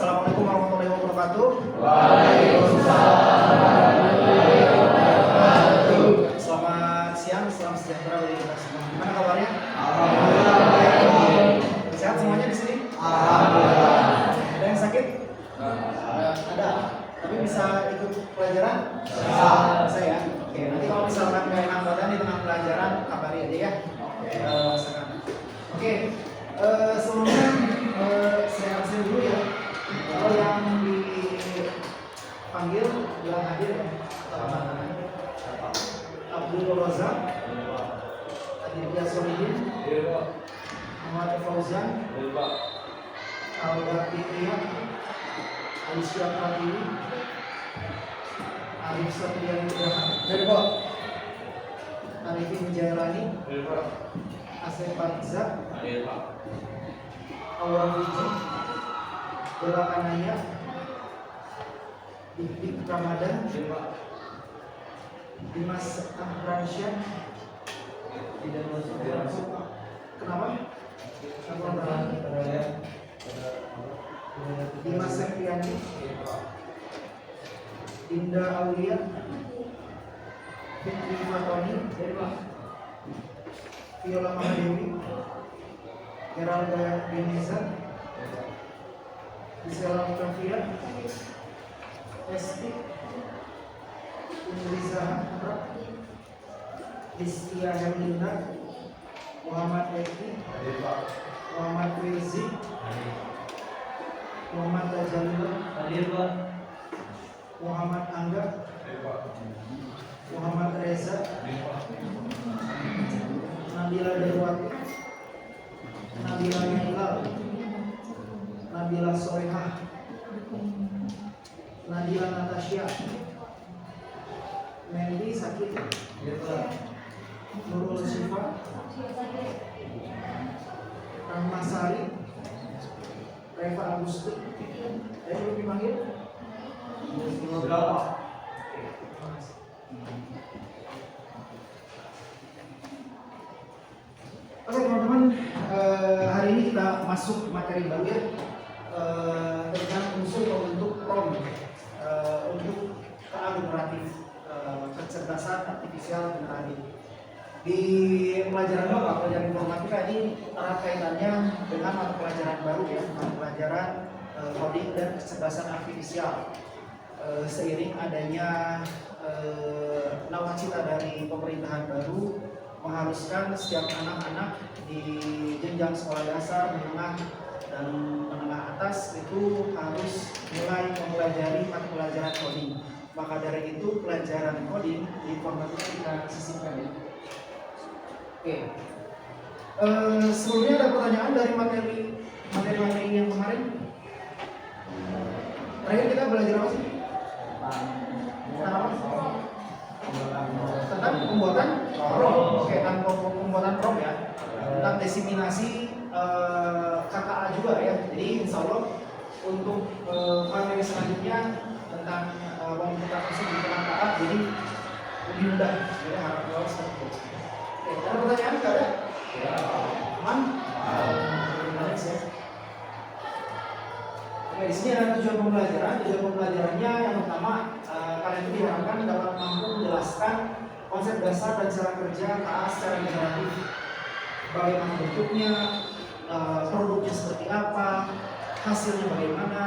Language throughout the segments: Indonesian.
Assalamualaikum warahmatullahi wabarakatuh. Selamat siang, salam sejahtera bagi kita semua. Gimana kabarnya? Alhamdulillah. Sehat semuanya di sini? Alhamdulillah. Ada yang sakit? Ada. Tapi bisa ikut pelajaran? Bisa ya. Oke, nanti kalau misalkan nggak enak badan di tengah pelajaran, kabari aja ya. Oke. Sebelumnya saya absen dulu ya. Kalau yang dipanggil bilang hadir ya. Abdul Razak, Aditya Solihin, Muhammad Fauzan, Alba Fitria, Aisyah Pratiwi, Arif Satria Nugraha, Arifin Jailani, Asep Barzak, Awal Wiji, Bella Kanaya, Dik Ramadan, Dimas Ahransyah. Kenapa? Dimas Septiani, Dinda Aulia, Fitri Fatoni, Viola Mahadewi, Geralda Beneza, Gisela Mutafia, Esti, Indriza Hamra, Listia Herlinda, Muhammad Eki, Muhammad Wezi, Muhammad Jalil, Muhammad Angga, Muhammad Reza, Nabila Darwati, Nabila Hilal, Nabila Solehah, Nadila Natasha, Mendi Sakit, Nurul Syifa, Rahma Sari, Reva Agusti. Ada yang dipanggil? Oke teman-teman, hari ini kita masuk materi baru ya, tentang unsur pembentuk PROM untuk keaglomeratif, kecerdasan artifisial generatif. Di pelajaran pelajaran informatika ini erat kaitannya dengan mata pelajaran baru ya, mata pelajaran coding dan kecerdasan artifisial. Seiring adanya nawacita dari pemerintahan baru mengharuskan setiap anak-anak di jenjang sekolah dasar, menengah dan menengah atas itu harus mulai mempelajari mata pelajaran coding. Maka dari itu pelajaran coding di informatika kita sisipkan ya. Oke. Sebelumnya ada pertanyaan dari materi yang kemarin. Terakhir kita belajar apa sih? Tentang pembuatan PROM. Oke, tentang pembuatan PROM ya. Tentang desiminasi KKA juga ya. Jadi insya Allah untuk materi selanjutnya tentang pembuatan di KKA jadi lebih mudah. Jadi harap jawab seperti itu. Oke, ada pertanyaan nggak ada? Aman? Menarik ya. Oke, di sini ada tujuan pembelajaran. Tujuan pembelajarannya yang pertama, kalian itu diharapkan dapat mampu menjelaskan konsep dasar dan cara kerja KA secara generatif. Bagaimana bentuknya, produknya seperti apa, hasilnya bagaimana,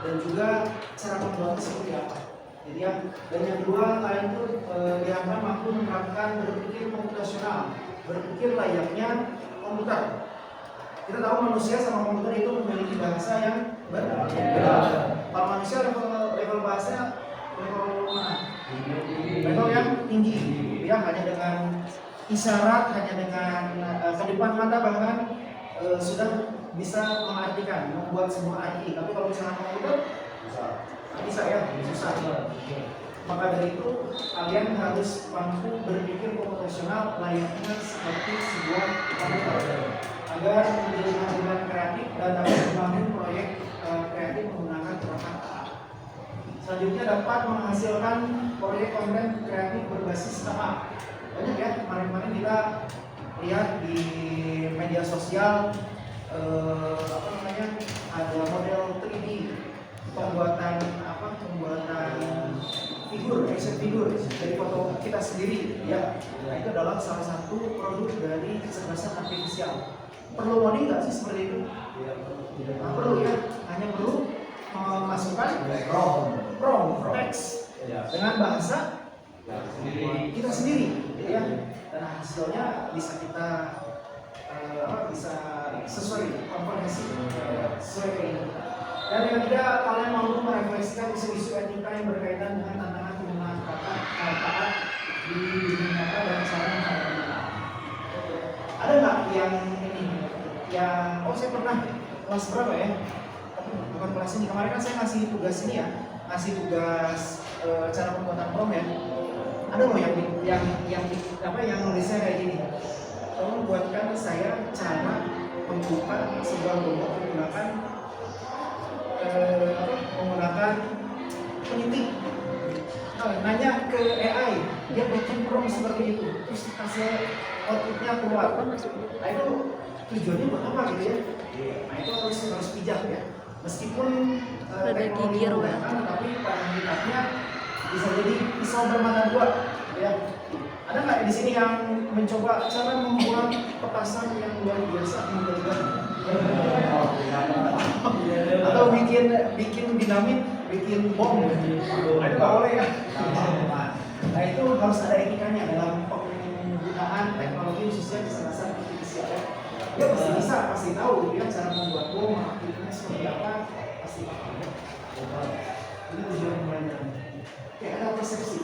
dan juga cara pembuatnya seperti apa. Jadi ya, dan yang kedua, kalian itu diharapkan mampu menerapkan berpikir komputasional, berpikir layaknya komputer. Kita tahu manusia sama komputer itu memiliki bahasa yang berbeda. Kalau manusia level bahasanya level mana? Level yang tinggi, ya hanya dengan isyarat, hanya dengan kedipan mata bahkan sudah bisa mengartikan, membuat sebuah arti. Tapi kalau misalnya komputer bisa ya, susah. Maka dari itu kalian harus mampu berpikir komputasional layaknya seperti sebuah komputer agar menjadi penghabilan kreatif dan dapat membangun proyek kreatif menggunakan perangkat KA. Selanjutnya dapat menghasilkan proyek konten kreatif berbasis KA. Banyak ya, kemarin-kemarin kita lihat di media sosial ada model 3D figur dari foto kita sendiri ya. Nah, itu adalah salah satu produk dari kecerdasan artifisial. Perlu coding nggak sih seperti itu? Nah, perlu ya, hanya perlu memasukkan prompt teks dengan bahasa kita sendiri ya. Dan hasilnya bisa kita bisa sesuai kompetensi sesuai keinginan. Dan yang ketiga, kalian mampu merefleksikan isu-isu etika yang berkaitan dengan tantangan penggunaan kata di dunia nyata dan cara menghadapinya. Ada nggak yang ini? Yang saya pernah kelas berapa ya? Tapi bukan kelas ini. Kemarin kan saya ngasih tugas ini ya, ngasih tugas cara pembuatan prompt ya. Ada loh yang nulisnya kayak gini. Tolong buatkan saya cara membuka sebuah logo menggunakan penyitik. Nanya ke AI, dia bikin prompt seperti itu, terus hasil outputnya keluar. Nah itu tujuannya buat apa gitu ya? Nah itu harus bijak ya. Meskipun teknologi menggunakan, tapi pada hakikatnya bisa jadi pisau bermata dua ya. Ada nggak di sini yang mencoba cara membuat petasan yang luar biasa menggelegar? Atau bikin dinamit, bikin bom? Nah, itu nggak boleh ya. Nah itu harus ada etikanya dalam penggunaan teknologi khususnya kecerdasan artifisial ya. Dia pasti tahu dia cara membuat bom, akhirnya seperti apa, pasti paham ya. Ini tujuan pembelajaran. Oke, ada persepsi.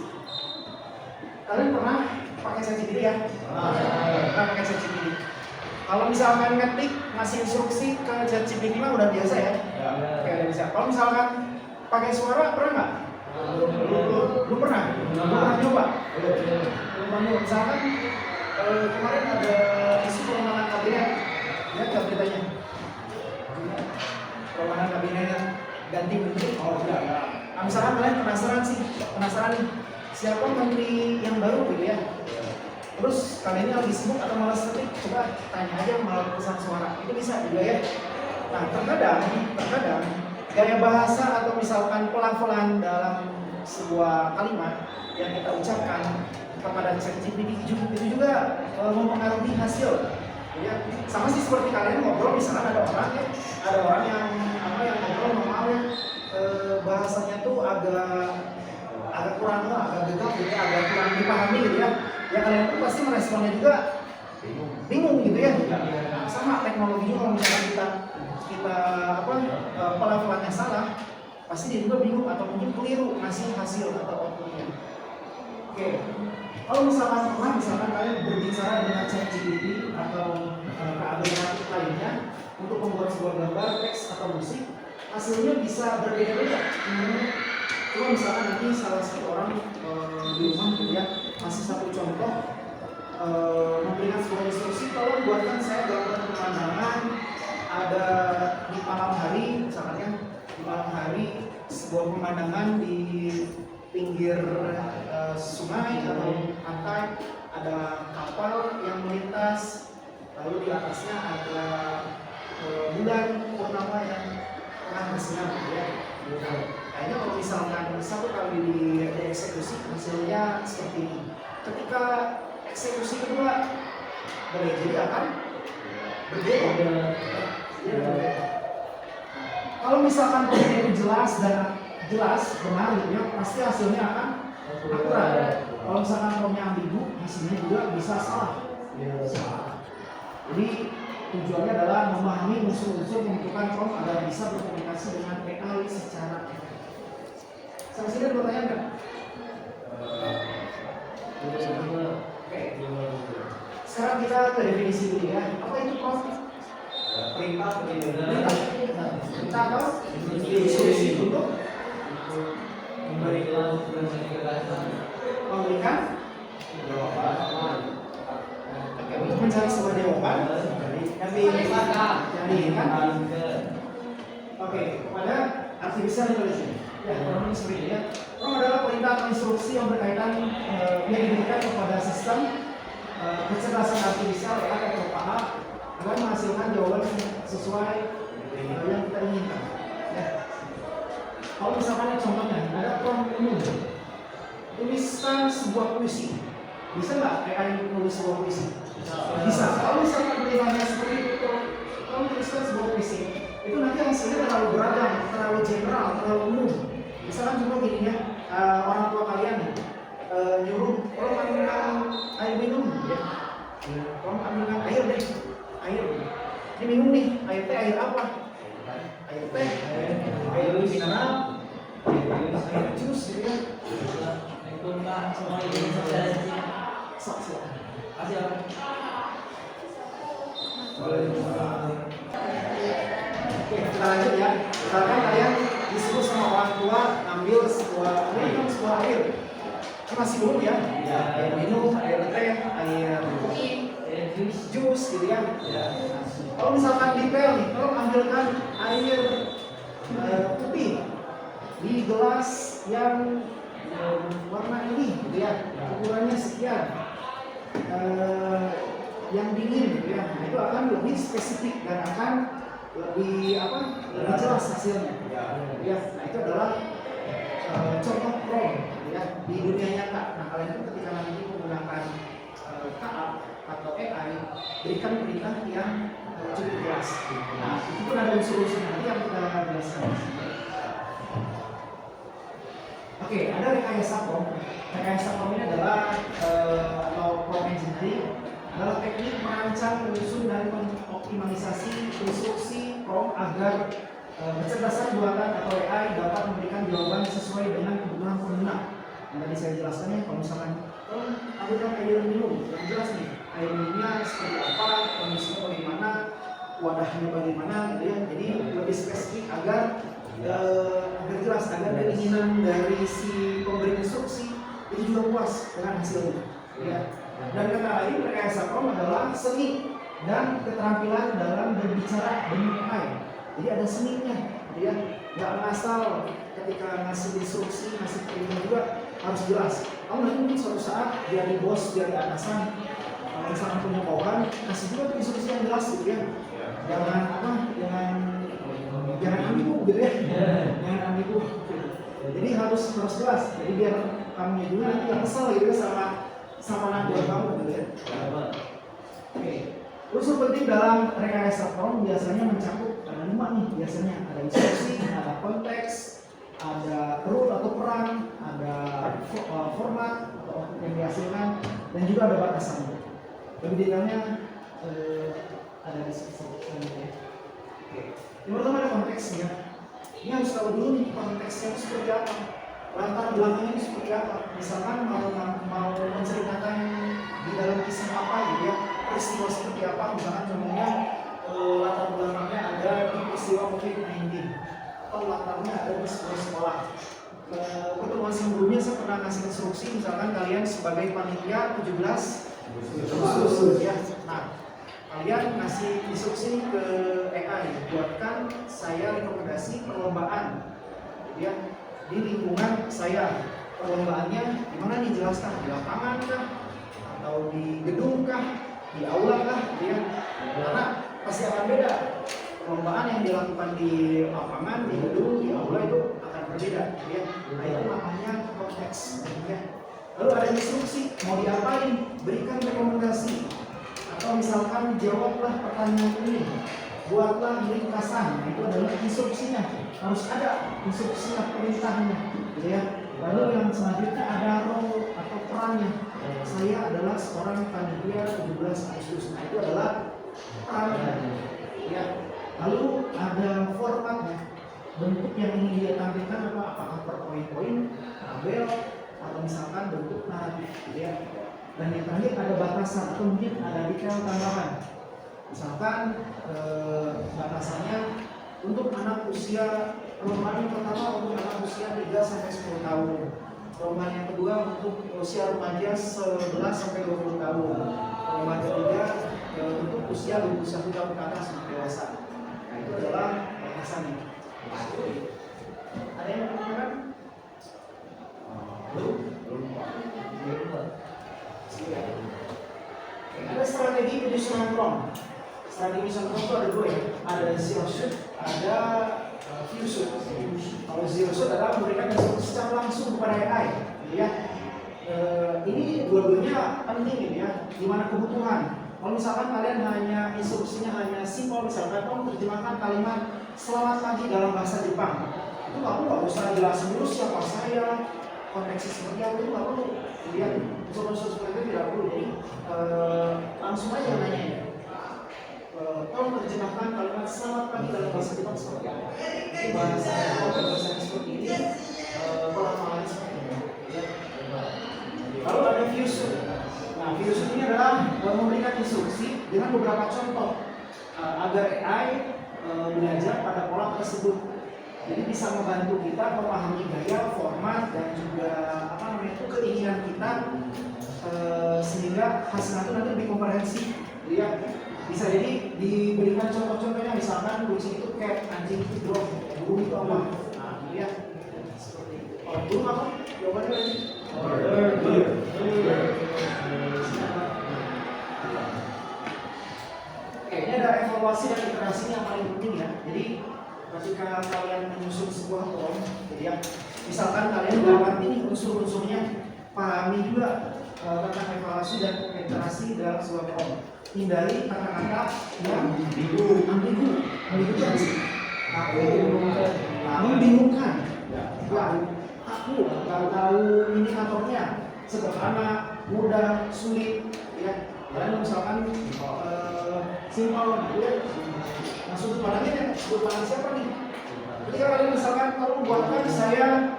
Kalian pernah pakai ChatGPT ya? Pernah pakai ChatGPT. Kalau misalkan ngetik ngasih instruksi ke ChatGPT mah udah biasa ya? Oke, udah bisa. Kalau misalkan pakai suara pernah nggak? Belum pernah? Belum pernah nyoba? Belum pernah nyoba. Misalkan kemarin ada isu perumahan kabinet, lihat nggak beritanya? Perumahan kabinet ganti menteri? Oh enggak. Nah, misalkan kalian penasaran nih, siapa menteri yang baru gitu ya? Terus kalian ini lagi sibuk atau malas ketik, coba tanya aja melalui pesan suara, itu bisa juga ya. Nah terkadang gaya bahasa atau misalkan pelafalan dalam sebuah kalimat yang kita ucapkan kepada ChatGPT itu juga mempengaruhi hasil. Ya, sama sih seperti kalian ngobrol, misalkan ada orang yang ngobrol normal ya, bahasanya tuh agak kurang gegap gitu ya, agak kurang dipahami gitu ya. Ya kalian tuh pasti meresponnya juga bingung gitu ya. Nah, sama teknologi juga, kalau misalkan kita pelafalannya salah, pasti dia juga bingung atau mungkin keliru ngasih hasil atau outputnya. Oke. Kalau misalkan kalian berbicara dengan ChatGPT atau keahlian lainnya untuk membuat sebuah gambar, teks atau musik, hasilnya bisa berbeda-beda. Cuma misalkan nanti salah satu orang di rumah gitu ya, masih satu contoh memberikan sebuah instruksi, tolong buatkan saya gambar pemandangan ada di malam hari, misalkan ya, di malam hari sebuah pemandangan di pinggir sungai atau pantai, ada kapal yang melintas, lalu di atasnya ada bulan purnama yang tengah bersinar gitu ya. Kayaknya kalau misalkan satu kali dieksekusi hasilnya seperti ini. Ketika eksekusi kedua boleh jadi akan berbeda. Kalau misalkan prompt itu jelas benar gitu ya, pasti hasilnya akan akurat. Kalau misalkan promptnya ambigu, hasilnya juga bisa salah. Jadi tujuannya adalah memahami unsur-unsur pembentukan prompt agar bisa berkomunikasi dengan AI secara efektif. Sampai sini ada pertanyaan nggak? Oke. Sekarang kita ke definisi dulu ya. Apa itu prompt? Perintah apa? Instruksi untuk memberikan jawaban. Oke, untuk mencari sebuah jawaban yang diinginkan. Oke, kepada artificial intelligence. Ya, prompt seperti ini ya. Prompt adalah perintah atau instruksi yang berkaitan yang diberikan kepada sistem kecerdasan artificial AI atau KA agar menghasilkan jawaban sesuai yang kita inginkan. Ya. Kalau misalkan contohnya ada prompt umum, tuliskan sebuah puisi. Bisa nggak AI menulis sebuah puisi? Bisa. Kalau misalkan pilihannya seperti itu, kalau tuliskan sebuah puisi, itu nanti hasilnya terlalu beragam, terlalu general, terlalu umum. Misalkan cuma gini ya, orang tua kalian nyuruh, kalau ambilkan air minum, ya, kalau ambilkan air deh, air. Ini minum nih, air teh air apa? Air teh, air mineral, air jus, gitu ya. Oke, kita lanjut ya. Misalkan kalian disuruh sama orang tua ambil sebuah air. Ini masih belum ya? Air minum, air teh, air kopi, jus, gitu ya. Kalau misalkan detail nih, kalau ambilkan air putih di gelas yang warna ini, gitu ya, ukurannya sekian, yang dingin, gitu ya. Nah, itu akan lebih spesifik dan akan lebih jelas hasilnya. Ya, nah itu adalah contoh prompt, ya, di dunia nyata. Nah, kalian itu ketika nanti menggunakan KA atau AI, berikan perintah yang cukup jelas. Nah, itu pun ada unsur-unsur nanti yang kita jelaskan. Oke, ada rekayasa prompt. Rekayasa prompt ini adalah atau prompt engineering adalah teknik merancang, menyusun dan mengoptimalisasi instruksi prompt agar kecerdasan buatan atau AI dapat memberikan jawaban sesuai dengan kebutuhan pengguna. Yang tadi saya jelaskan ya, kalau misalkan ambilkan air minum, yang jelas nih, air minumnya seperti apa, kondisinya bagaimana, wadahnya bagaimana, gitu ya. Jadi lebih spesifik agar jelas, agar keinginan dari si pemberi instruksi itu juga puas dengan hasilnya. Ya. Dan kata lain, rekayasa prompt adalah seni dan keterampilan dalam berbicara dengan AI. Jadi ada seninya, ya. Nggak ngasal ketika ngasih instruksi, ngasih perintah juga harus jelas. Kamu nanti mungkin suatu saat jadi bos, jadi atasan, kalau misalkan punya bawahan, kasih juga instruksi yang jelas, gitu ya. Jangan ambigu, gitu ya. Jangan ambigu. Jadi harus jelas. Jadi biar kamu juga nanti nggak kesal, gitu ya, sama anak buah kamu, gitu ya. Oke. Unsur penting dalam rekayasa prompt biasanya mencakup ada 5 nih, biasanya ada instruksi, ada konteks, ada rule atau peran, ada format atau output yang dihasilkan, dan juga ada batasannya. Lebih detailnya ada di sini ya. Oke. Yang pertama ada konteksnya. Ini harus tahu dulu nih konteksnya itu seperti apa, latar belakangnya itu seperti apa. Misalkan mau menceritakan di dalam kisah apa, gitu ya, peristiwa seperti apa. Misalkan contohnya latar belakangnya ada di peristiwa COVID-19 atau latarnya ada di sebuah sekolah. Pertemuan sebelumnya saya pernah kasih instruksi, misalkan kalian sebagai panitia 17 Agustus, ya. Nah, kalian ngasih instruksi ke AI, buatkan saya rekomendasi perlombaan, ya, di lingkungan saya. Perlombaannya gimana nih, jelaskan, di lapangan kah, atau di gedung kah, di aula kah, ya. Karena pasti akan beda. Perlombaan yang dilakukan di lapangan, di gedung, di aula itu akan berbeda, ya. Nah, itu namanya konteks, ya. Lalu ada instruksi, mau diapain, berikan rekomendasi. Atau misalkan jawablah pertanyaan ini, buatlah ringkasan. Nah, itu adalah instruksinya, harus ada instruksinya, perintahnya, gitu ya. Lalu yang selanjutnya ada role atau perannya. Saya adalah seorang panitia 17 Agustus. Nah, itu adalah perannya, ya. Lalu ada formatnya, bentuk yang ingin dia tampilkan apa, apakah per poin-poin, tabel, atau misalkan bentuk naratif, gitu ya. Dan yang terakhir ada batasan atau mungkin ada detail tambahan. Misalkan batasannya untuk anak usia, perlombaan yang pertama untuk anak usia 3 sampai 10 tahun. Perlombaan yang kedua untuk usia remaja 11 sampai 20 tahun. Perlombaan ketiga untuk usia 21 tahun ke atas sampai dewasa. Nah, itu adalah batasannya. Ada yang mau menanyakan? Belum? Ada strategi penyusunan prompt. Strategi penyusunan prompt itu ada 2 ya. Ada zero shoot, ada few shoot. Kalau zero shoot adalah memberikan instruksi secara langsung kepada AI, ya. ini dua-duanya penting ini ya, gimana kebutuhan. Kalau misalkan kalian hanya instruksinya hanya simpel, misalkan kamu terjemahkan kalimat selamat pagi dalam bahasa Jepang, itu kamu nggak usah jelasin dulu siapa saya, konteksnya seperti apa, itu nggak perlu. Lihat unsur-unsur seperti itu tidak perlu. Jadi langsung aja nanya ya. Tolong terjemahkan kalimat selamat pagi dalam bahasa Jepang seperti apa? Ini bahasa seperti ini, pelafalan seperti ini. Lalu ada Fusion. Nah, Fusion ini adalah memberikan instruksi dengan beberapa contoh agar AI belajar pada pola tersebut. Jadi bisa membantu kita memahami gaya, format, dan juga keinginan kita sehingga hasilnya itu nanti lebih komprehensif. Ya, bisa jadi diberikan contoh-contohnya, misalkan kucing itu cat, anjing itu dog, burung itu apa? Nah, lihat seperti itu. Kalau burung apa? Jawabannya tadi. Oke, ini ada evaluasi dan iterasi yang paling penting ya. Jadi ketika kalian menyusun sebuah prompt, jadi ya, misalkan kalian dapat ini unsur-unsurnya, pahami juga tentang evaluasi dan iterasi dalam sebuah prompt. Hindari kata-kata yang ambigu. Ambigu itu apa sih? Aku membingungkan. Aku nggak tahu indikatornya, sederhana, mudah, sulit, ya. Kalian misalkan simpel, ya. Nah, sudut pandangnya, sudut pandang siapa nih? Ketika kalian misalkan kalau buatkan saya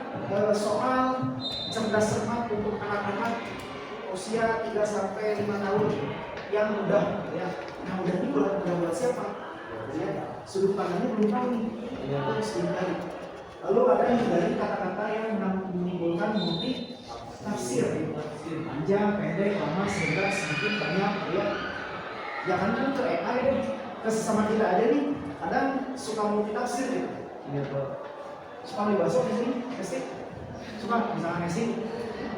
soal cerdas cermat untuk anak-anak usia 3 sampai 5 tahun yang mudah, ya. Nah, mudah ini buat siapa? Ya, sudut pandangnya belum tahu nih. Terus dihindari. Lalu ada yang dari kata-kata yang menimbulkan multi tafsir, panjang, pendek, lama, singkat, sedikit, banyak, ya. Jangan kan ke AI deh, ke sesama kita aja nih. Kadang suka multi tafsir ya. Suka beli bakso di sini, pasti. Suka misalnya sih,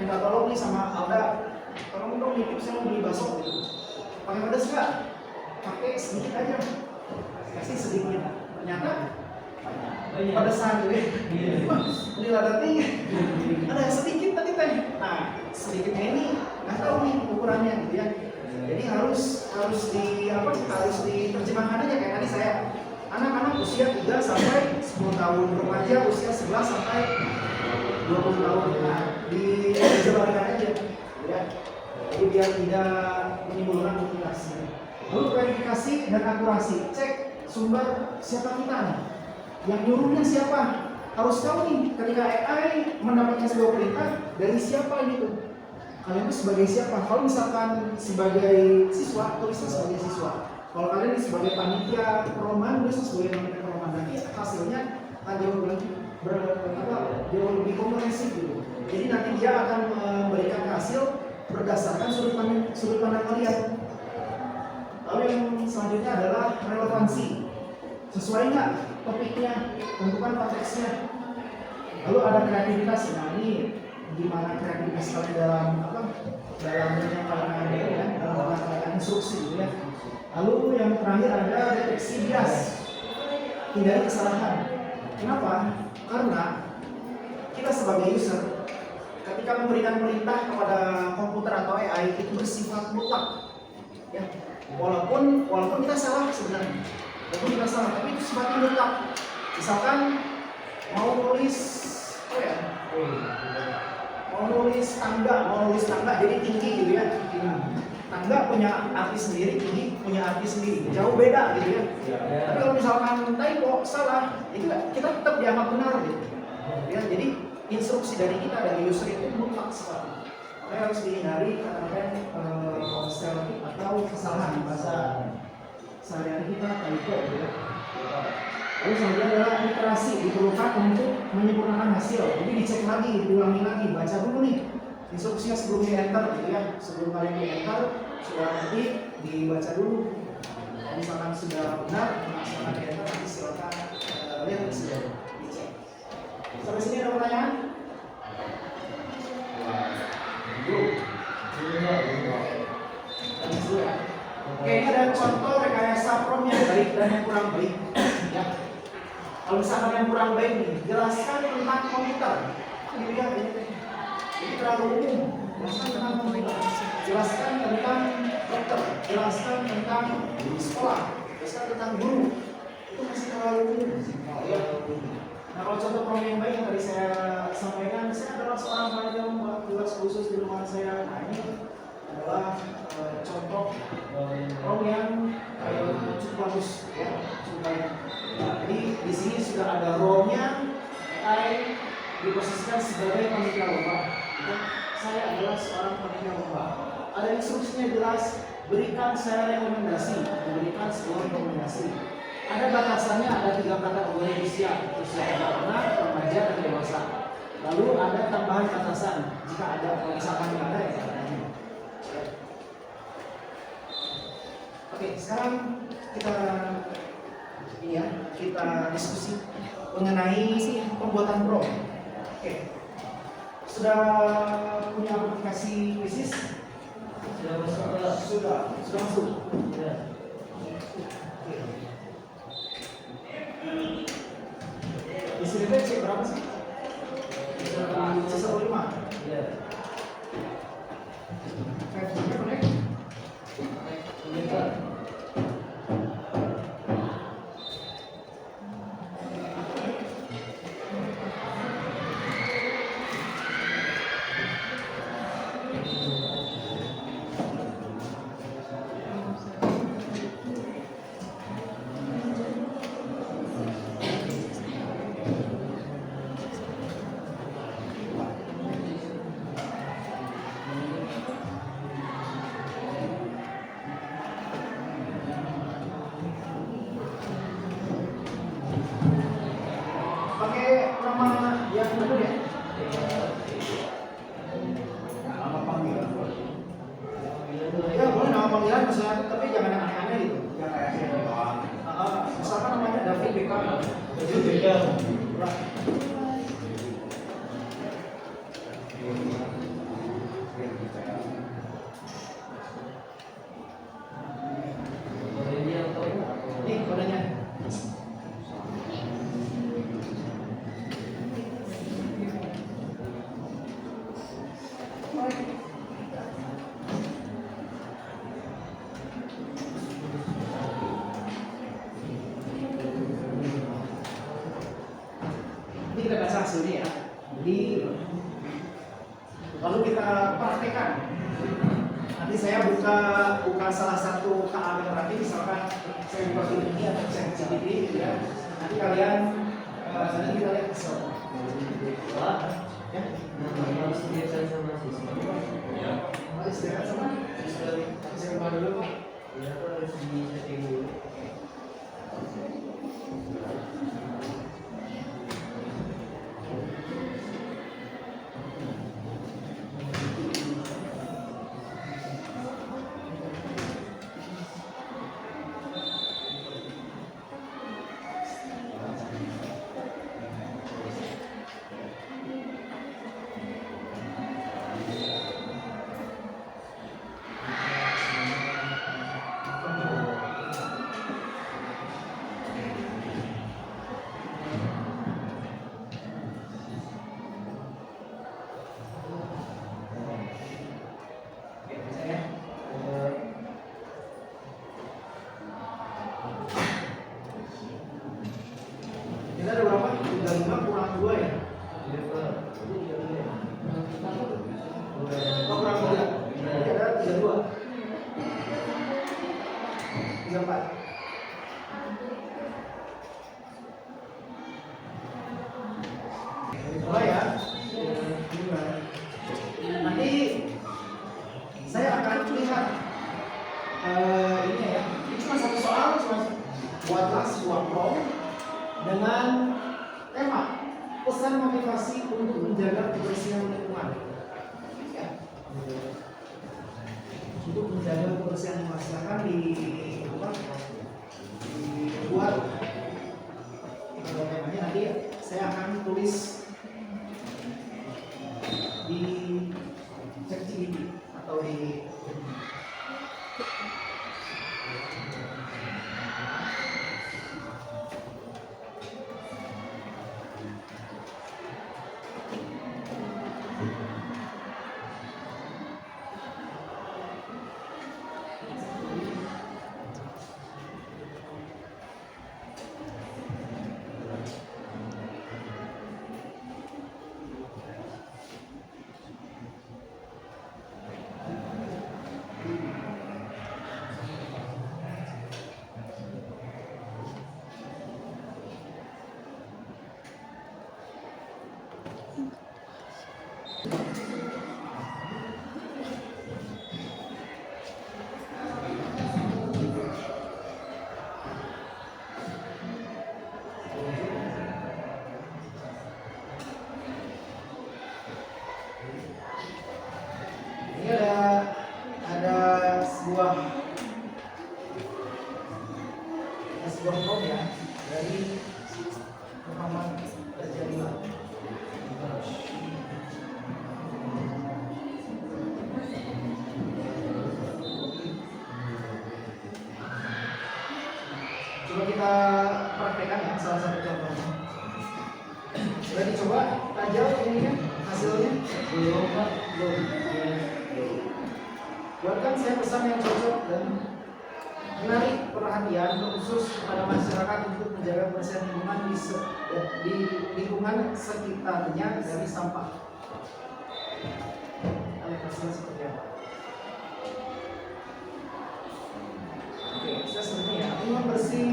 minta tolong nih sama Alda, tolong dong nitip saya mau beli bakso gitu. Pakai pedas nggak? Pakai sedikit aja, kasih sedikit. Ternyata pedesan gitu ya. Ini lada tinggi. Ada yang sedikit tadi teh. Nah, sedikitnya ini nggak tahu nih ukurannya gitu ya. Jadi harus diterjemahkan aja kayak tadi saya. Anak-anak usia 3 sampai 10 tahun, remaja usia 11 sampai 20 tahun. Nah, dijelaskan aja ya. Jadi biar tidak menimbulkan komplikasi. Lalu verifikasi dan akurasi. Cek sumber siapa kita nih. Yang nyuruhnya siapa? Harus tahu nih, ketika AI mendapatkan sebuah perintah, dari siapa ini tuh? Kalian tuh sebagai siapa? Kalau misalkan sebagai siswa, tulisnya sebagai siswa. Kalau kalian sebagai panitia perumahan, tulisnya sebagai panitia perumahan. Nanti hasilnya akan jauh lebih komprehensif gitu. Jadi nanti dia akan memberikan hasil berdasarkan sudut pandang kalian. Lalu yang selanjutnya adalah relevansi. Sesuai nggak topiknya, tentukan konteksnya. Lalu ada kreativitas. Nah, ini gimana kreativitas kalian dalam menyampaikan ya, dalam menyampaikan instruksi gitu ya. Lalu yang terakhir ada deteksi bias, hindari kesalahan. Kenapa? Karena kita sebagai user ketika memberikan perintah kepada komputer atau AI itu bersifat mutlak ya. Walaupun kita salah sebenarnya. Walaupun kita salah, tapi itu sifatnya mutlak. Misalkan mau nulis tangga jadi tinggi gitu ya. Tangga punya arti sendiri, tinggi punya arti sendiri, jauh beda gitu ya. Tapi kalau misalkan typo salah, itu kita tetap dianggap benar gitu. Ya, jadi instruksi dari kita, dari user itu mutlak sifatnya. Makanya harus dihindari kata-kata stereotip atau kesalahan bahasa sehari-hari kita typo gitu ya. Lalu selanjutnya adalah iterasi, diperlukan untuk menyempurnakan hasil. Jadi dicek lagi, diulangi lagi, baca dulu nih instruksinya sebelum di enter gitu ya. Sebelum kalian di enter, sudah nanti dibaca dulu. Kalau misalkan sudah benar, silakan di enter, nanti silakan lihat sudah dicek. Sampai sini ada pertanyaan? Oke, ini ada contoh rekayasa prompt yang baik dan yang kurang baik. Ya. Kalau misalkan yang kurang baik nih, jelaskan tentang komputer. Ini dia ini. Jadi terlalu umum. Jelaskan tentang pemuda, jelaskan tentang dokter, jelaskan tentang sekolah, jelaskan tentang guru. Itu masih terlalu umum. Ya. Nah, kalau contoh program yang baik yang tadi saya sampaikan, saya adalah seorang panitia membuat tugas khusus di rumah saya. Nah, ini adalah contoh program yang cukup bagus, ya, cukup baik. Nah, jadi di sini sudah ada role-nya, AI diposisikan sebagai panitia lomba. Saya adalah seorang panitia lomba. Ada instruksinya jelas, berikan saya rekomendasi, memberikan sebuah rekomendasi. Ada batasannya, ada 3 kategori usia anak, remaja, dan dewasa. Lalu ada tambahan batasan jika ada misalkan ada ya. Oke, sekarang kita diskusi mengenai pembuatan pro. Oke, sudah punya aplikasi bisnis? Sudah masuk. Ya. Isi cek berapa sih? 105. Iya. Sampai connect? Iya. Pakai nama yang benar ya? Nama panggilan. Ya boleh nama panggilan misalnya, tapi jangan yang aneh-aneh gitu. Jangan kayak saya doang. Misalkan namanya David Beckham. David Beckham. Nih kodenya. Ini kita baca hasilnya ya. Jadi lalu kita praktekkan. Nanti saya buka salah satu KA generatif, misalkan saya buka film ini atau saya ChatGPT gitu ya. Nanti kalian nanti kita lihat hasil. Ya. Harus disediakan sama siswa. Ya. Harus disediakan sama siswa. Saya buka dulu. Ya, harus di-setting dulu. Kita ada berapa? 35 kurang 2 ya? Oh, kurang 3. Jadi ada 32. 34. Mulai ya. Nanti saya akan lihat ini ya. Ini cuma satu soal, cuma buatlah sebuah prompt dengan tema pesan motivasi untuk menjaga kebersihan lingkungan. Ya. Untuk menjaga kebersihan masyarakat dibuat temanya nanti saya akan tulis di ChatGPT atau di salah satu contohnya. Sudah dicoba tajam ini kan hasilnya? Belum Pak, belum. Buatkan saya pesan yang cocok dan menarik perhatian khusus kepada masyarakat untuk menjaga kebersihan lingkungan di lingkungan sekitarnya dari sampah. Hasilnya seperti apa? Oke, saya sebenarnya ya, lingkungan bersih,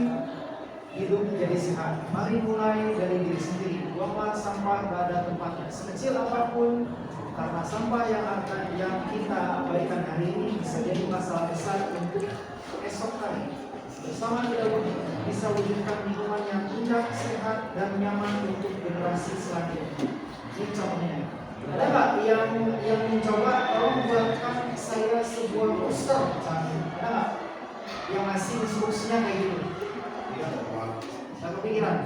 hidup menjadi sehat. Mari mulai dari diri sendiri. Buanglah sampah pada tempatnya, sekecil apapun, karena sampah yang kita abaikan hari ini bisa jadi masalah besar untuk esok hari. Bersama kita bisa wujudkan lingkungan yang indah, sehat, dan nyaman untuk generasi selanjutnya. Ini contohnya. Ada nggak yang mencoba? Tolong buatkan saya sebuah poster. Ada nggak yang ngasih instruksinya kayak gitu? Nggak kepikiran?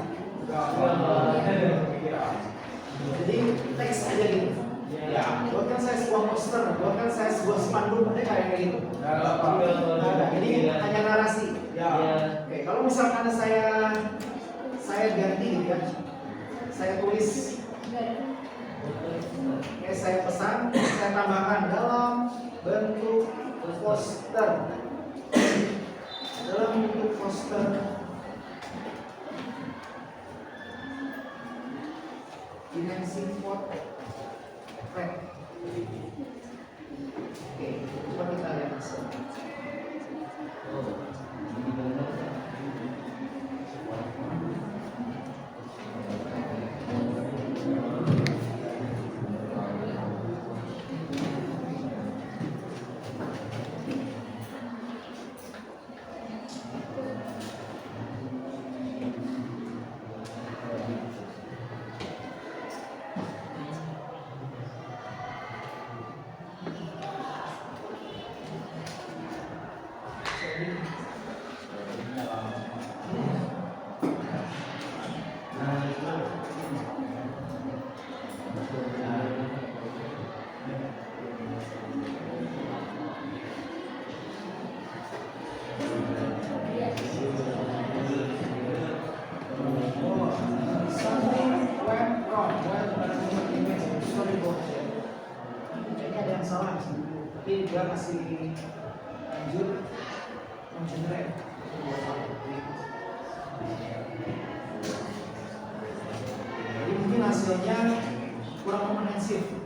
Jadi teks aja gitu. Ya, buatkan saya sebuah poster, buatkan saya sebuah spanduk, ada nggak yang kayak gitu? Nggak ada. Jadi hanya narasi. Ya. Oke, kalau misalkan saya ganti gitu ya, saya tulis, saya pesan, saya tambahkan dalam bentuk poster, dimensi potret. Oke, coba kita lihat hasilnya. Salah, tapi dia masih lanjut mengenerate. Jadi mungkin hasilnya kurang komprehensif.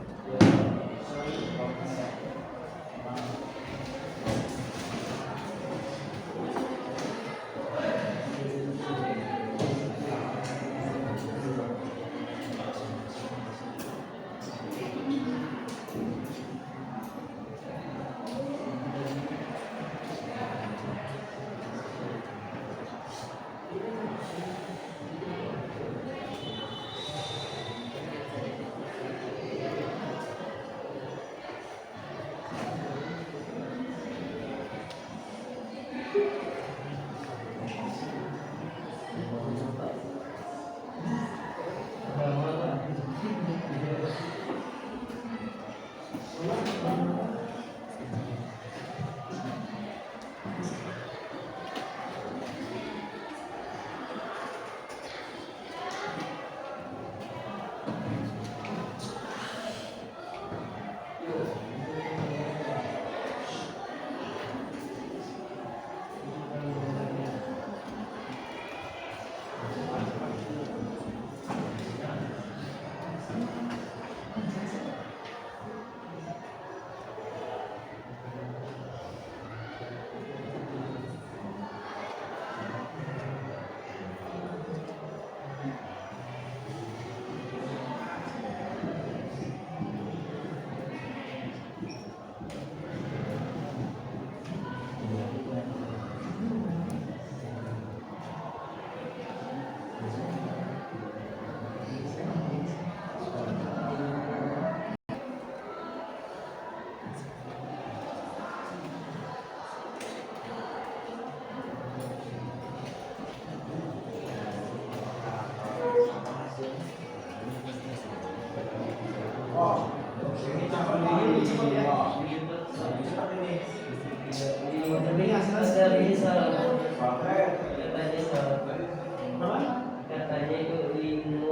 Hanya itu lino.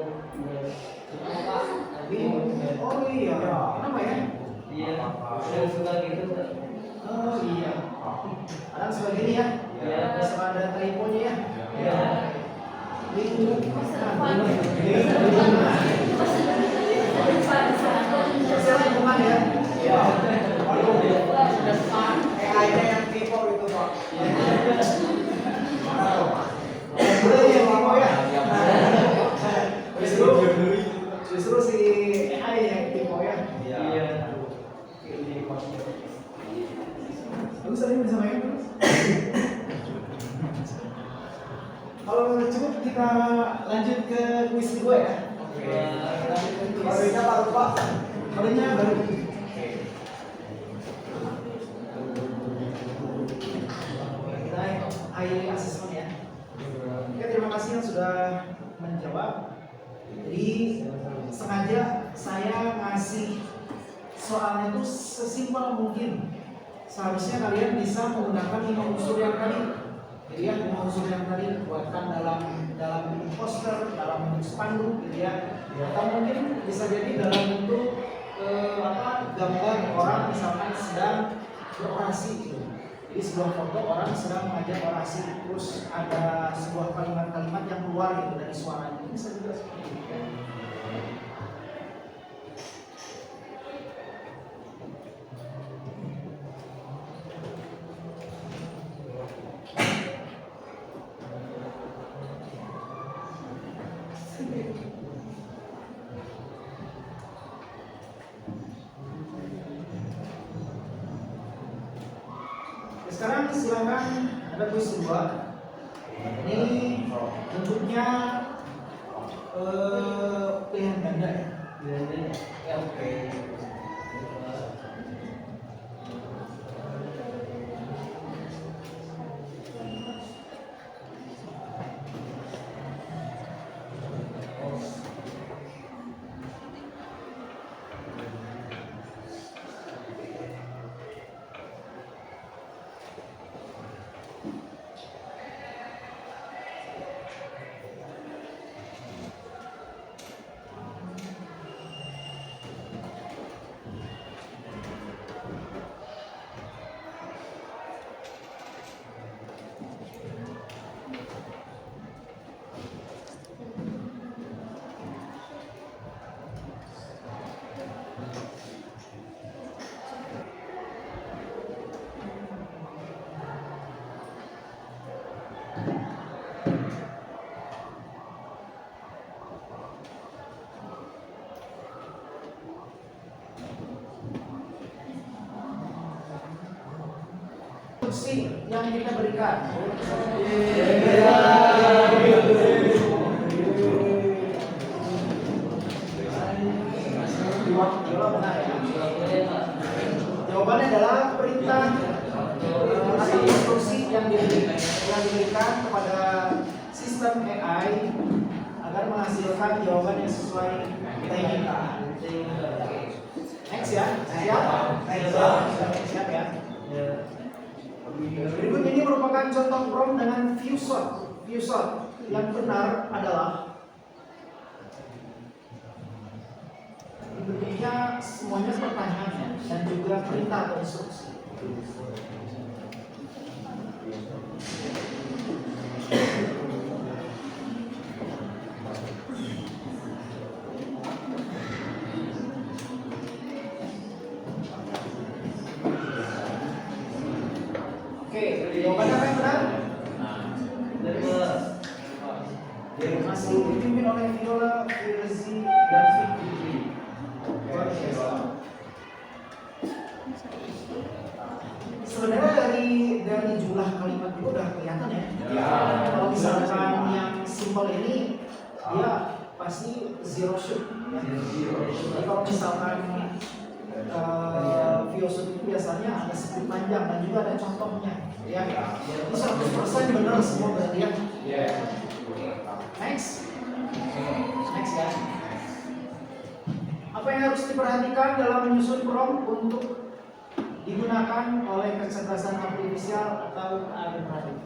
Oh iya, kenapa ya? Iya, saya suka gitu. Oh iya. Kadang suka gini ya. Iya. Suka ada typonya ya. Iya. Lingkungan. Saya lingkungan ya. Iya. Waduh, depan AI-nya yang tipe itu Pak. Mana tuh Pak? Udah ya Pak ya. Justru si AI yang tipe ya. Iya. Bagus tadi bisa main terus. Kalau cukup kita lanjut ke kuis kedua ya. Barunya baru Pak. Kalinya baru. Kita akhiri asesmen ya. Oke, terima kasih yang sudah menjawab. Jadi sengaja saya ngasih soalnya itu sesimpel mungkin. Seharusnya kalian bisa menggunakan 5 unsur yang tadi. Jadi ya 5 unsur yang tadi buatkan dalam bentuk poster, dalam bentuk spanduk, gitu ya. Atau mungkin bisa jadi dalam bentuk gambar orang misalkan sedang berorasi gitu. Jadi sebuah foto orang sedang mengajak orasi, terus ada sebuah kalimat-kalimat yang keluar gitu dari suaranya. Bisa juga seperti itu ya. Sekarang silakan ada kuis kedua. Ini bentuknya pilihan ganda ya. Ya, oke. Instruksi yang kita berikan. Jawab benar ya. Jawabannya adalah perintah atau instruksi yang diberikan kepada sistem AI agar menghasilkan jawaban yang sesuai kita inginkan. Next ya, siap ya. Berikut ini merupakan contoh prompt dengan view shot. View shot yang benar adalah bentuknya semuanya pertanyaan dan juga perintah atau instruksi. Oke, jawabannya apa yang benar? Masih dipimpin oleh Viola, Firzi, dan Fikri. Luar biasa. Sebenarnya dari jumlah kalimat itu udah kelihatan ya. Kalau misalkan yang simple ini dia pasti zero shoot. Ya. Jadi kalau misalkan view shoot itu biasanya ada script panjang dan juga ada contohnya. Ya, itu 100% benar semua berarti ya. Next ya. Apa yang harus diperhatikan dalam menyusun prompt untuk digunakan oleh kecerdasan artifisial atau AI generatif?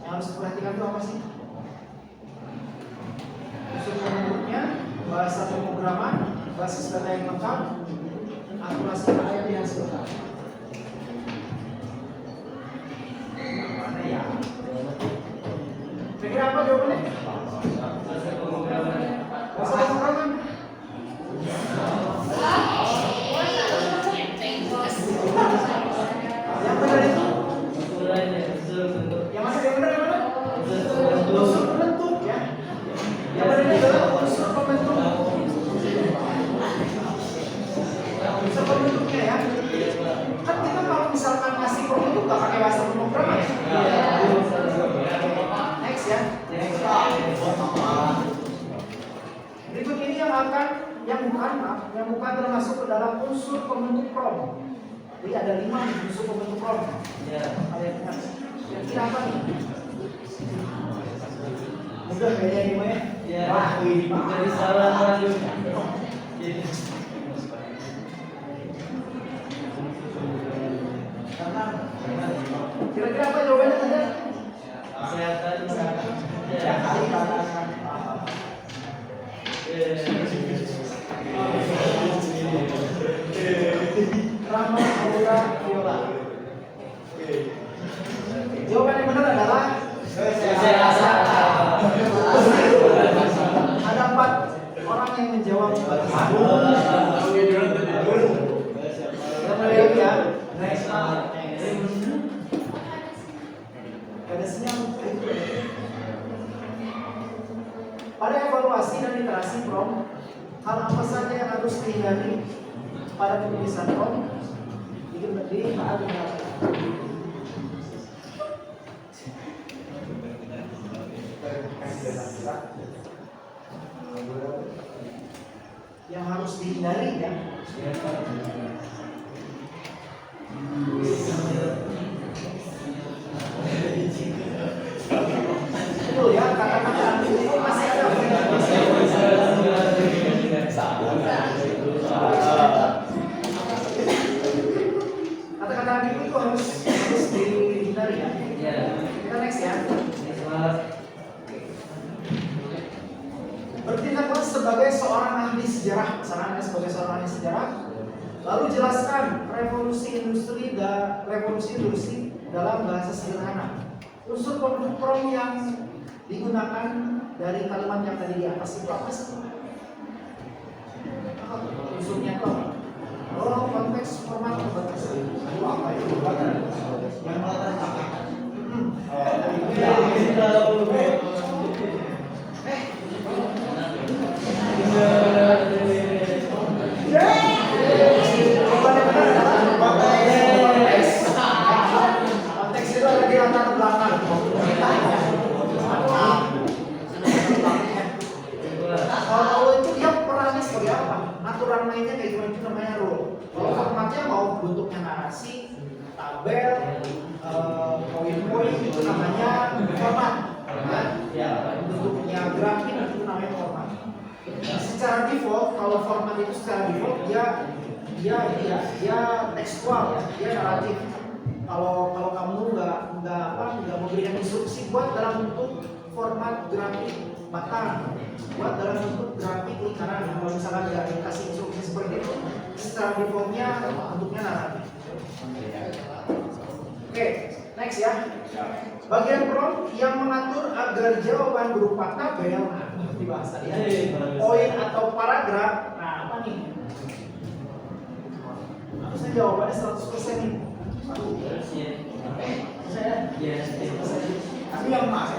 Yang harus diperhatikan itu apa sih? bahasa pemrograman, basis data yang lengkap, akurasi data yang dihasilkan. Mana ya? Kira-kira apa jawabannya? Bahasa pemrograman. Bahasa pemrograman. Yang benar itu? Mulainya unsur bentuk. Yang mana yang benar yang mana? Unsur bentuk. Unsur pembentuk ya. Yang benar itu adalah unsur pembentuk. Unsur pembentuknya ya. Kan kita kalau misalkan ngasih pembentuk nggak pakai bahasa pemrograman ya. Next ya. Berikut ini yang bukan termasuk ke dalam unsur pembentuk prom. Jadi ada 5 nih unsur pembentuk prom. Ya. Kalian ingat? Kira-kira apa nih? Mudah kayaknya ini mah ya. Ya. Wah, ini Pak. Jadi salah lanjut. Kira-kira apa jawabannya tadi? Kesehatan. Ya, kali kanan. Rama Aura Viola. Jawaban yang benar adalah ada 4 orang yang menjawab. Kita lihat ya. Next. Gadasnya pada evaluasi dan literasi prom, hal apa saja yang harus dihindari pada penulisan prom? Di saat yang harus dihindari ya. Betul ya, kata-kata itu masih ada. Kata-kata itu harus dihindari ya. Kita next ya. Bertindaklah sebagai seorang ahli sejarah, misalnya Anda sebagai seorang ahli sejarah, lalu jelaskan revolusi industri dalam bahasa sederhana. Unsur pembentuk prom yang digunakan dari kalimat yang tadi di atas itu apa sih? Unsurnya itu apa? Oh, konteks format terbatas. Itu apa itu? Yang melatar belakang. Konteks itu ada di latar belakang. Kalau itu dia perannya sebagai apa? Aturan mainnya kayak gimana, itu namanya rule. Kalau formatnya mau bentuknya narasi, tabel, poin-poin, itu namanya format. Ya, bentuknya grafik itu namanya format. Secara default, kalau format itu secara default dia tekstual ya, dia naratif. Kalau kamu nggak memberikan instruksi buat dalam bentuk format grafik batang, buat dalam bentuk grafik lingkaran. Kalau misalkan nggak dikasih instruksi seperti itu, secara defaultnya bentuknya naratif. Oke, next ya. Bagian prompt yang mengatur agar jawaban berupa tabel, nah dibahas tadi ya. Poin atau paragraf, nah apa nih? Harusnya jawabannya 100% nih. Saya? Tapi yang mas,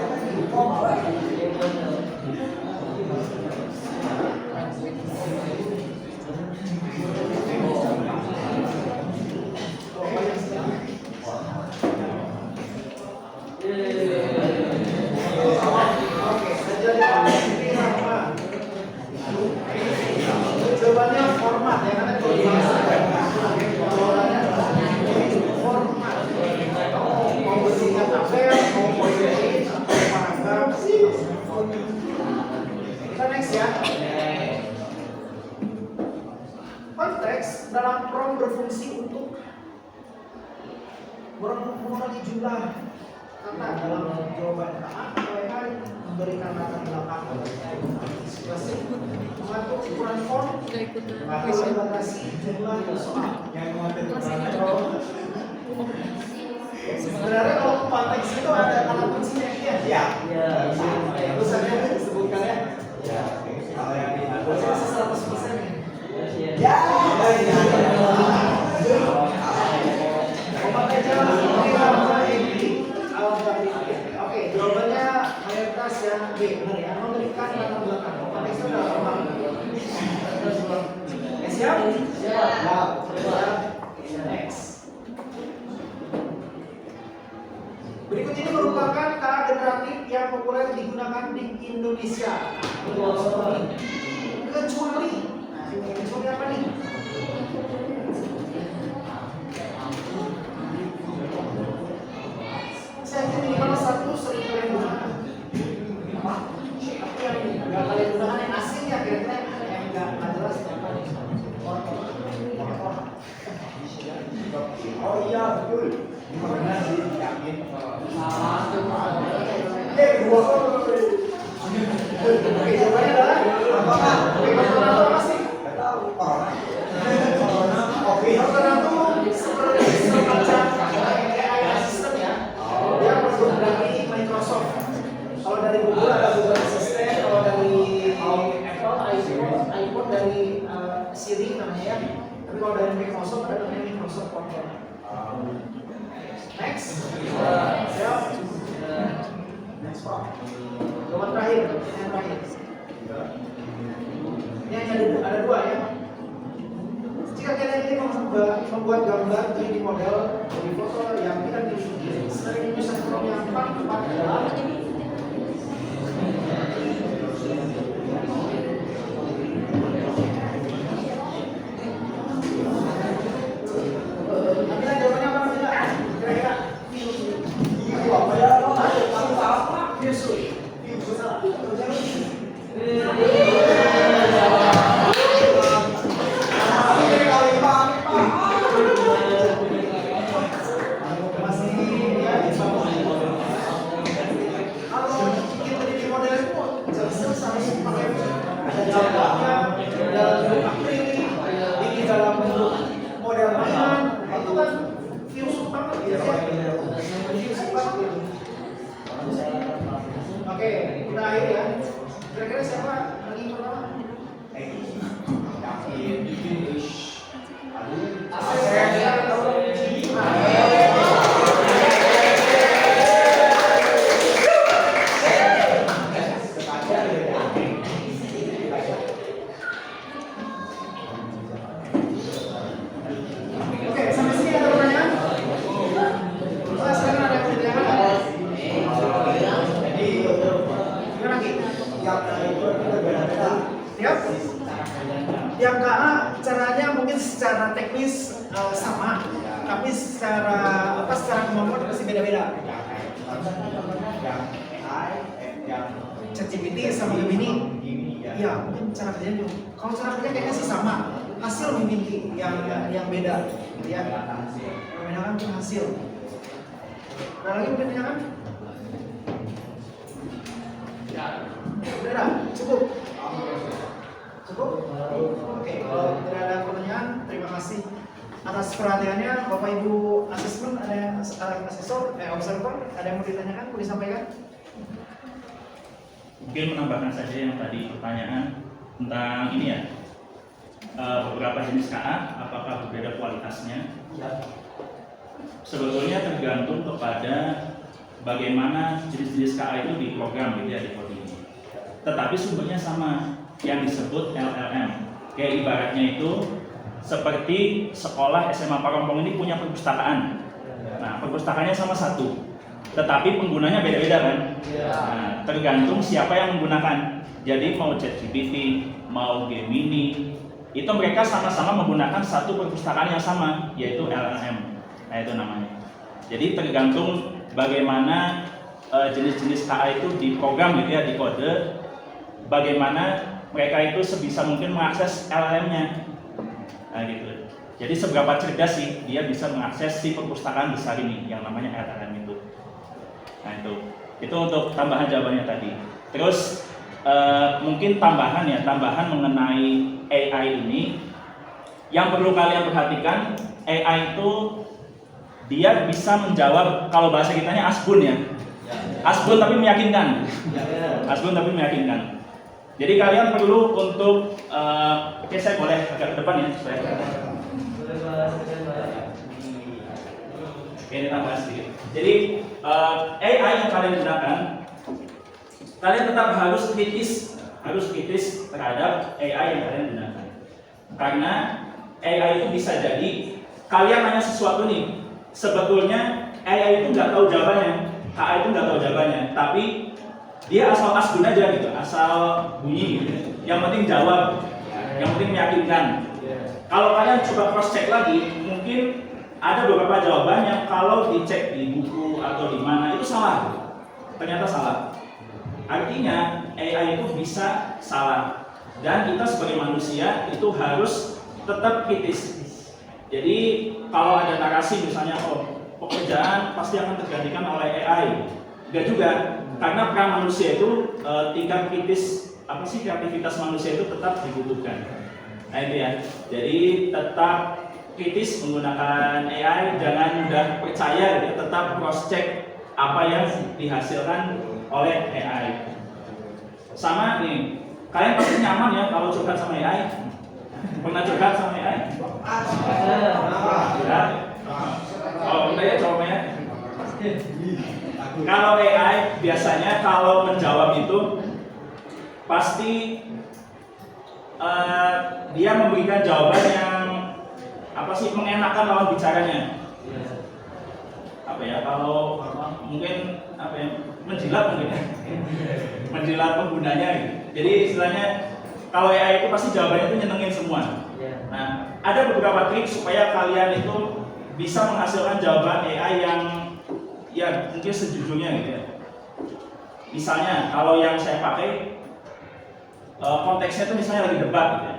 jawabannya format ya, karena kalau format mau bersingkat tabel, mau poin, paragraf. Kita next ya. Konteks dalam prom berfungsi untuk mengurangi jumlah kata dalam jawaban. Memberikan latar belakang, mengatur Mengatur batasi jumlah soal yang mengatur keterangan. Sebenarnya kalau konteks itu ada kata kuncinya ya. Ya. Tulisannya disebutkan ya. Ya. Kalau yang di Posisi 100% ya. Ya. Oke, jawabannya mayoritas yang B, benar ya. Memberikan latar belakang. Konteks itu adalah orang. Siap? Siap. Next. Berikut ini merupakan kata generatif yang populer digunakan di Indonesia. Kecuali apa nih? Saya yakin minimal satu sering kalian gunakan. Apa? Tapi yang nggak kalian gunakan yang asing ya kira-kira yang nggak jelas apa nih? Oh iya betul. Gimana sih yakin? Oke, jawabannya adalah apakah corona apa sih? Nggak tahu. Corona. Oke, corona itu seperti semacam AI system ya. Dia produk dari Microsoft. Kalau dari Google ada Google Assistant, kalau dari Apple, iPhone dari Siri namanya ya. Tapi kalau dari Microsoft ada namanya Microsoft Cortana. Next. Siap. Next Pak. Jawaban terakhir, yang terakhir. Ini hanya ada dua ya. Jika kalian ingin membuat gambar 3D model dari foto yang tidak dimiliki, sering bisa form yang paling tepat adalah jawabannya apa namanya? Kira-kira Oke, kita akhir ya. Kira-kira siapa lagi pertama? Oke, sampai sini ada pertanyaan? Sekarang ada yang ditanyakan? Gimana Ki? Siap? Yang KA caranya mungkin secara teknis sama, tapi secara kemampuan pasti beda-beda. ChatGPT sama Gemini, ya mungkin cara kerjanya juga. Kalau cara kerja kayaknya sih sama, hasil mungkin Ki yang beda, ya. Yang beda kan mungkin hasil. Ada lagi mungkin tanyakan? Udah, cukup. Cukup? Oke, kalau tidak ada pertanyaan, terima kasih atas perhatiannya. Bapak Ibu asesmen, ada yang observer, ada yang mau ditanyakan, mau disampaikan? Mungkin menambahkan saja yang tadi pertanyaan tentang ini ya, beberapa jenis KA, apakah berbeda kualitasnya? Sebetulnya tergantung kepada bagaimana jenis-jenis KA itu diprogram gitu ya, di coding. Tetapi sumbernya sama, yang disebut LLM. Kayak ibaratnya itu seperti sekolah SMA Parompong ini punya perpustakaan. Nah, perpustakaannya sama satu, tetapi penggunanya beda-beda kan? Nah, tergantung siapa yang menggunakan. Jadi mau ChatGPT, mau Gemini, itu mereka sama-sama menggunakan satu perpustakaan yang sama, yaitu LLM. Nah, itu namanya. Jadi tergantung bagaimana jenis-jenis KA itu diprogram gitu ya, dikode, bagaimana mereka itu sebisa mungkin mengakses LLM-nya. Nah gitu. Jadi seberapa cerdas sih dia bisa mengakses si perpustakaan besar ini yang namanya LLM itu. Nah itu untuk tambahan jawabannya tadi. Terus mungkin tambahan mengenai AI ini. Yang perlu kalian perhatikan, AI itu dia bisa menjawab, kalau bahasa kitanya asbun ya. Asbun tapi meyakinkan. Asbun tapi meyakinkan. Jadi kalian perlu untuk, oke saya boleh agak ke depan ya supaya Boleh bahas dengan Oke, ini tambah sedikit. Jadi AI yang kalian gunakan, kalian tetap harus kritis terhadap AI yang kalian gunakan. Karena AI itu bisa jadi kalian nanya sesuatu nih, sebetulnya AI itu nggak tahu jawabannya, AI itu nggak tahu jawabannya, tapi dia asal asbun aja gitu, asal bunyi gitu. Yang penting jawab, yang penting meyakinkan. Kalau kalian coba cross check lagi, mungkin ada beberapa jawaban yang kalau dicek di buku atau di mana itu salah, ternyata salah. Artinya AI itu bisa salah, dan kita sebagai manusia itu harus tetap kritis. Jadi kalau ada narasi misalnya, pekerjaan pasti akan tergantikan oleh AI, enggak juga, karena peran manusia itu tingkat kritis kreativitas manusia itu tetap dibutuhkan. Nah itu ya. Jadi tetap kritis menggunakan AI, jangan mudah percaya, gitu. Tetap cross check apa yang dihasilkan oleh AI. Sama nih, kalian pasti nyaman ya kalau curhat sama AI. Pernah curhat sama AI? Ya. Oh, udah ya coba. Kalau AI biasanya kalau menjawab itu pasti dia memberikan jawaban yang mengenakan lawan bicaranya. Kalau mungkin menjilat mungkin ya. Menjilat penggunanya gitu. Jadi istilahnya kalau AI itu pasti jawabannya itu nyenengin semua. Nah, ada beberapa trik supaya kalian itu bisa menghasilkan jawaban AI yang ya mungkin sejujurnya gitu ya. Misalnya kalau yang saya pakai konteksnya itu misalnya lagi debat gitu ya.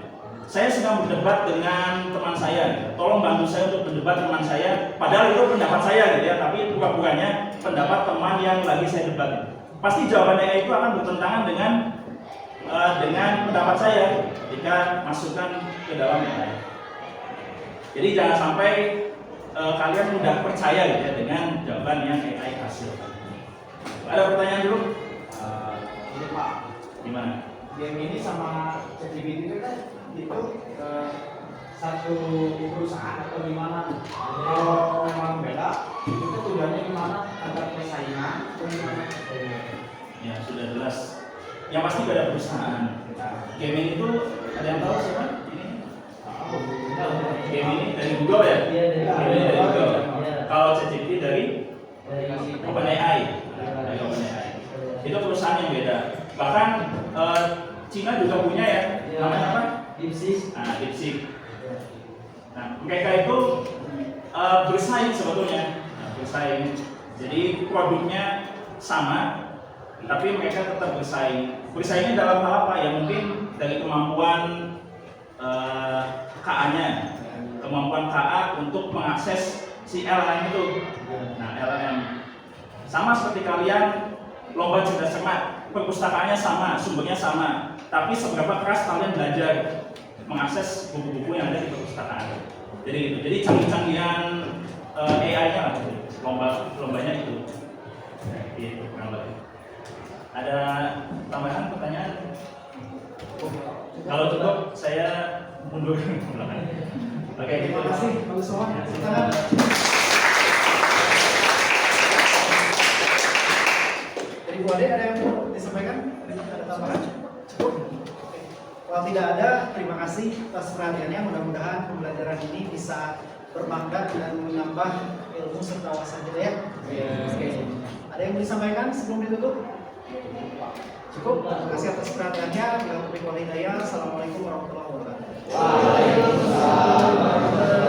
Saya sedang berdebat dengan teman saya, gitu. Tolong bantu saya untuk berdebat teman saya, padahal itu pendapat saya gitu ya, tapi pura-puranya pendapat teman yang lagi saya debat. Gitu. Pasti jawabannya AI itu akan bertentangan dengan pendapat saya ketika masukkan ke dalam AI. Jadi jangan sampai kalian mudah percaya gitu ya dengan jawaban yang AI hasilkan. Ada pertanyaan dulu? Ini Pak, Gimana? game ini sama ChatGPT itu kan itu satu perusahaan atau gimana? Kalau memang beda, itu tujuannya gimana? Agar persaingan atau gimana? Ya sudah jelas. Yang pasti beda perusahaan. Gaming itu ada yang tahu siapa? Ini? Game ini dari Google ya? Iya, dari Game ini dari Google. Iya. Kalau ChatGPT dari dari OpenAI. Dari OpenAI. Itu perusahaan yang beda. Bahkan Cina juga punya ya. Namanya apa? DeepSeek. Nah, DeepSeek. Nah, mereka itu bersaing sebetulnya. Bersaing. Jadi produknya sama, tapi mereka tetap bersaing. Bersaingnya dalam hal apa? Ya mungkin dari kemampuan KA-nya, kemampuan KA untuk mengakses si LLM itu. Nah, LLM sama seperti kalian lomba cerdas cermat, perpustakaannya sama, sumbernya sama, tapi seberapa keras kalian belajar mengakses buku-buku yang ada di perpustakaan. Jadi gitu. Jadi canggih-canggihan AI-nya lah, lombanya itu. Gitu, kurang lebih. Ada tambahan pertanyaan? Kalau cukup, saya mundur ke belakang. Oke, gitu. Terima kasih, bagus semua. Silakan. Dari Bu Ade ada yang mau disampaikan? Ada tambahan? Cukup? Oke. Kalau tidak ada, terima kasih atas perhatiannya. Mudah-mudahan pembelajaran ini bisa bermanfaat dan menambah ilmu serta wawasan kita ya. Oke. Ada yang mau disampaikan sebelum ditutup? Cukup. Terima kasih atas perhatiannya. Bila taufiq wal hidayah. Assalamualaikum warahmatullahi wabarakatuh. Waalaikumsalam.